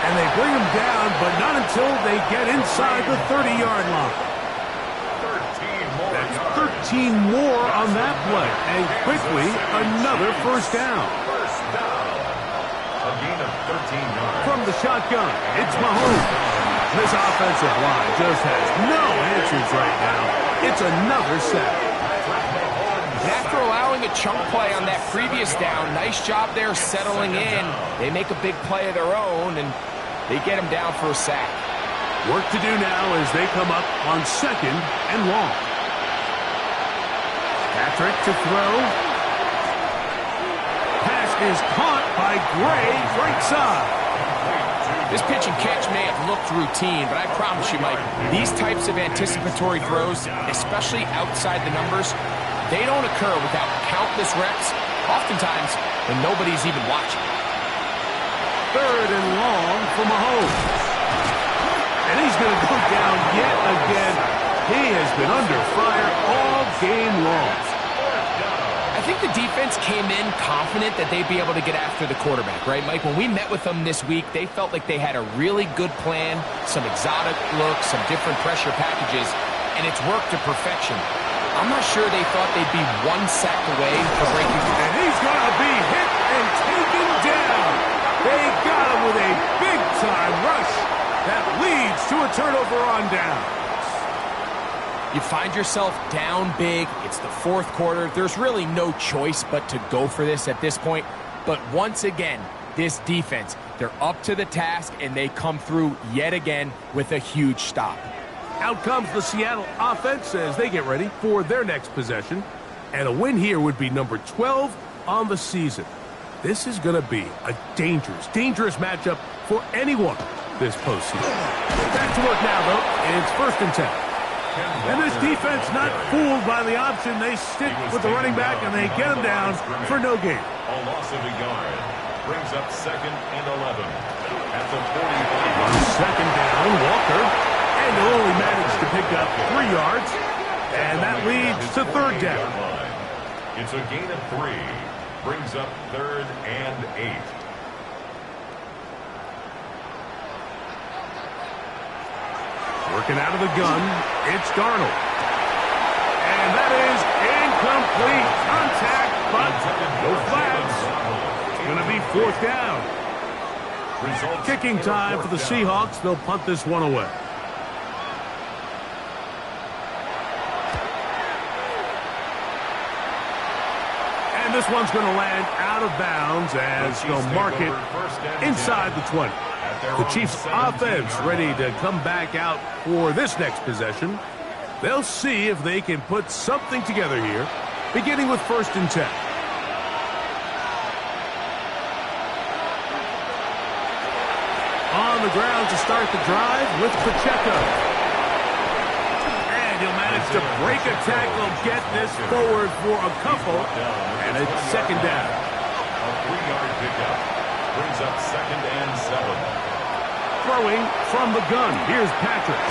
And they bring him down, but not until they get inside the 30-yard line. 13 more That's yards. 13 more on that play. And quickly, another first down. First down. A gain of 13 yards. From the shotgun, it's Mahomes. This offensive line just has no answers right now. It's another sack. And after allowing a chunk play on that previous down, nice job there settling in. They make a big play of their own, and they get him down for a sack. Work to do now as they come up on second and long. Patrick to throw. Pass is caught by Gray, right side. This pitch and catch may have looked routine, but I promise you, Mike, these types of anticipatory throws, especially outside the numbers, they don't occur without countless reps, oftentimes when nobody's even watching. Third and long for Mahomes. And he's going to go down yet again. He has been under fire all game long. I think the defense came in confident that they'd be able to get after the quarterback, right, Mike? When we met with them this week, they felt like they had a really good plan, some exotic looks, some different pressure packages, and it's worked to perfection. I'm not sure they thought they'd be one sack away from breaking through. And he's going to be hit and taken down. They got him with a big-time rush that leads to a turnover on down. You find yourself down big. It's the fourth quarter. There's really no choice but to go for this at this point. But once again, this defense, they're up to the task, and they come through yet again with a huge stop. Out comes the Seattle offense as they get ready for their next possession. And a win here would be number 12 on the season. This is going to be a dangerous matchup for anyone this postseason. Back to work now, though. It's first and 10. And this defense not fooled by the option. They stick with the running back, and they get him down for no gain. A loss of a yard brings up second and 11 at the 45. Second down, Walker. And he'll only manage to pick up 3 yards. And that leads to third down. It's a gain of 3. Brings up 3rd and 8. Working out of the gun, it's Darnold. And that is incomplete contact, but no flags. It's going to be 4th down. Kicking time for the Seahawks. They'll punt this one away. And this one's going to land out of bounds as they'll mark it inside the 20. The Chiefs' offense ready to come back out for this next possession. They'll see if they can put something together here, beginning with 1st and 10. On the ground to start the drive with Pacheco. And he'll manage to break a tackle, get this forward for a couple, and it's 2nd down. A 3-yard pickup brings up 2nd and 7. Throwing from the gun, here's Patrick.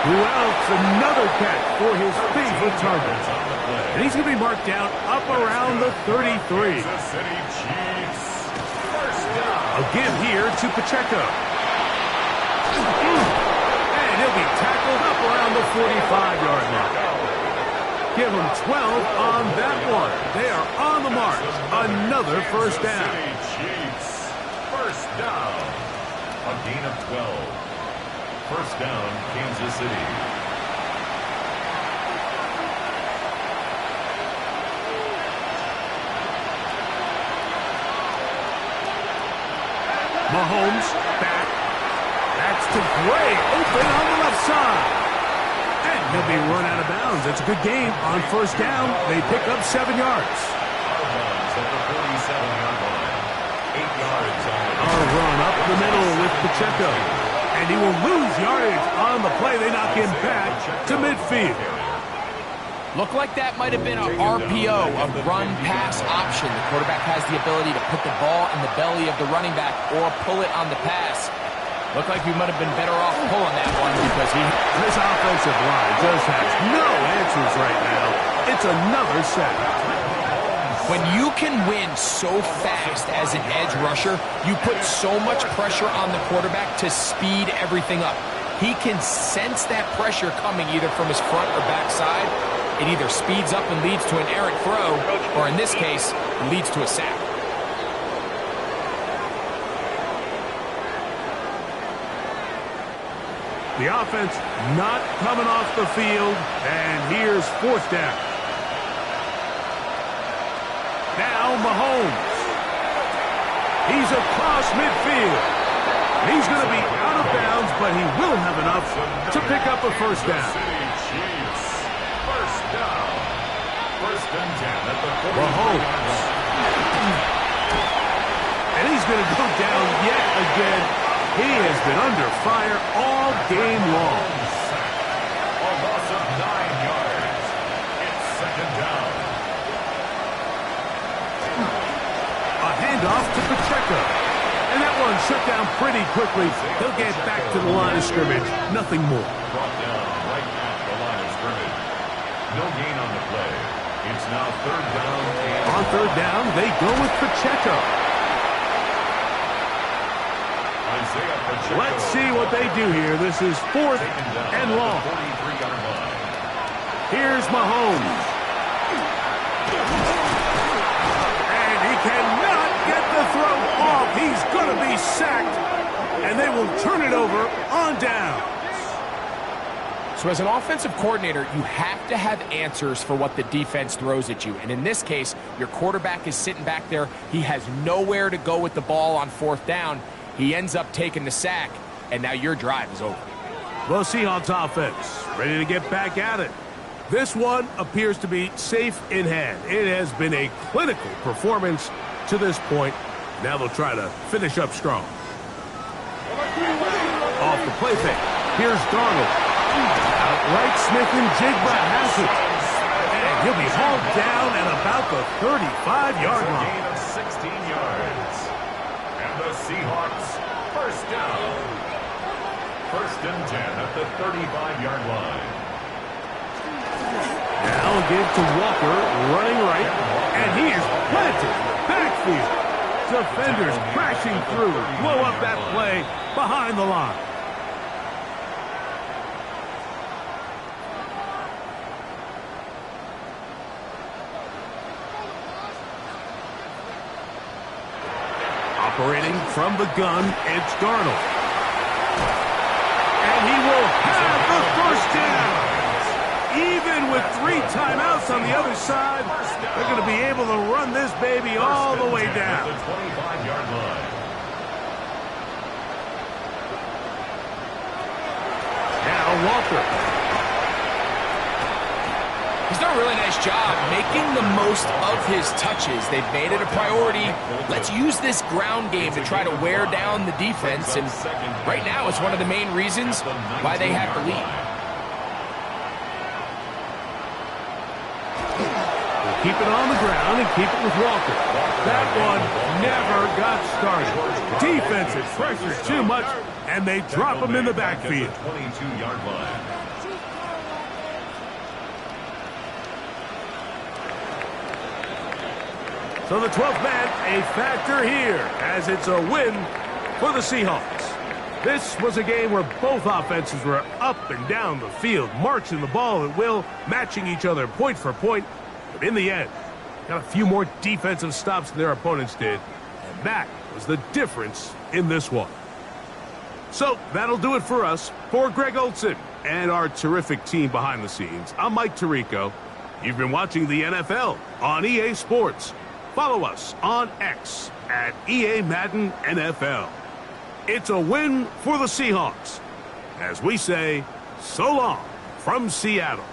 Who else? Another catch for his favorite target. And he's going to be marked down up around the 33. Kansas City Chiefs. 1st down. A give here to Pacheco. And he'll be tackled up around the 45-yard line. Give him 12 on that one. They are on the mark. Another 1st down. Chiefs. 1st down. A gain of 12. 1st down, Kansas City. Mahomes back. That's to Gray. Open on the left side. And he'll be run out of bounds. It's a good game on 1st down. They pick up 7 yards. Out of bounds at the 47-yard line. 8 yards on it. A run up the middle with Pacheco. And he will lose yardage on the play. They knock him back to midfield. Looked like that might have been a RPO, a run-pass option. The quarterback has the ability to put the ball in the belly of the running back or pull it on the pass. Looked like he might have been better off pulling that one because this offensive line just has no answers right now. It's another sack. When you can win so fast as an edge rusher, you put so much pressure on the quarterback to speed everything up. He can sense that pressure coming either from his front or back side. It either speeds up and leads to an errant throw, or in this case, leads to a sack. The offense not coming off the field, and here's 4th down. Now Mahomes. He's across midfield. He's going to be out of bounds, but he will have enough to pick up a 1st down. Chiefs. 1st down. 1st and 10 at the 40. Mahomes. And he's going to go down yet again. He has been under fire all game long. A loss of 9 yards. It's 2nd down. A handoff to Pacheco. And that one shut down pretty quickly. He'll get back to the line of scrimmage. Nothing more. Brought down right at the line of scrimmage. No gain on the play. It's now 3rd down. On 3rd down, they go with Pacheco. Isaiah Pacheco. Let's see what they do here. This is 4th and long. 43-yard line. Here's Mahomes. And he cannot get the throw off. He's going to be sacked. And they will turn it over on down. So as an offensive coordinator, you have to have answers for what the defense throws at you. And in this case, your quarterback is sitting back there. He has nowhere to go with the ball on 4th down. He ends up taking the sack, and now your drive is over. Well, Seahawks offense ready to get back at it. This one appears to be safe in hand. It has been a clinical performance to this point. Now they'll try to finish up strong. Off the play fake. Here's Darnold. Outright Smith and Jigba has it. And he'll be hauled down at about the 35-yard line. Gain of 16 yards. And the Seahawks, 1st down. First and 10 at the 35-yard line. Now give to Walker, running right, and he is planted. Backfield. Defenders crashing through. Blow up that play behind the line. Operating from the gun, it's Darnold. And he will have the first down. Even with 3 timeouts on the other side, they're going to be able to run this baby all the way down. The 25-yard line. Now Walker. He's done a really nice job making the most of his touches. They've made it a priority. Let's use this ground game to try to wear down the defense. And right now, it's one of the main reasons why they have the lead. Keep it on the ground and keep it with Walker. That one never got started. Defensive pressure too much, and they drop him in the backfield. 22-yard line. So the 12th man, a factor here, as it's a win for the Seahawks. This was a game where both offenses were up and down the field, marching the ball at will, matching each other point for point. But in the end, got a few more defensive stops than their opponents did, and that was the difference in this one. So that'll do it for us. For Greg Olsen and our terrific team behind the scenes, I'm Mike Tirico. You've been watching the NFL on EA Sports. Follow us on X at EA Madden NFL. It's a win for the Seahawks. As we say, so long from Seattle.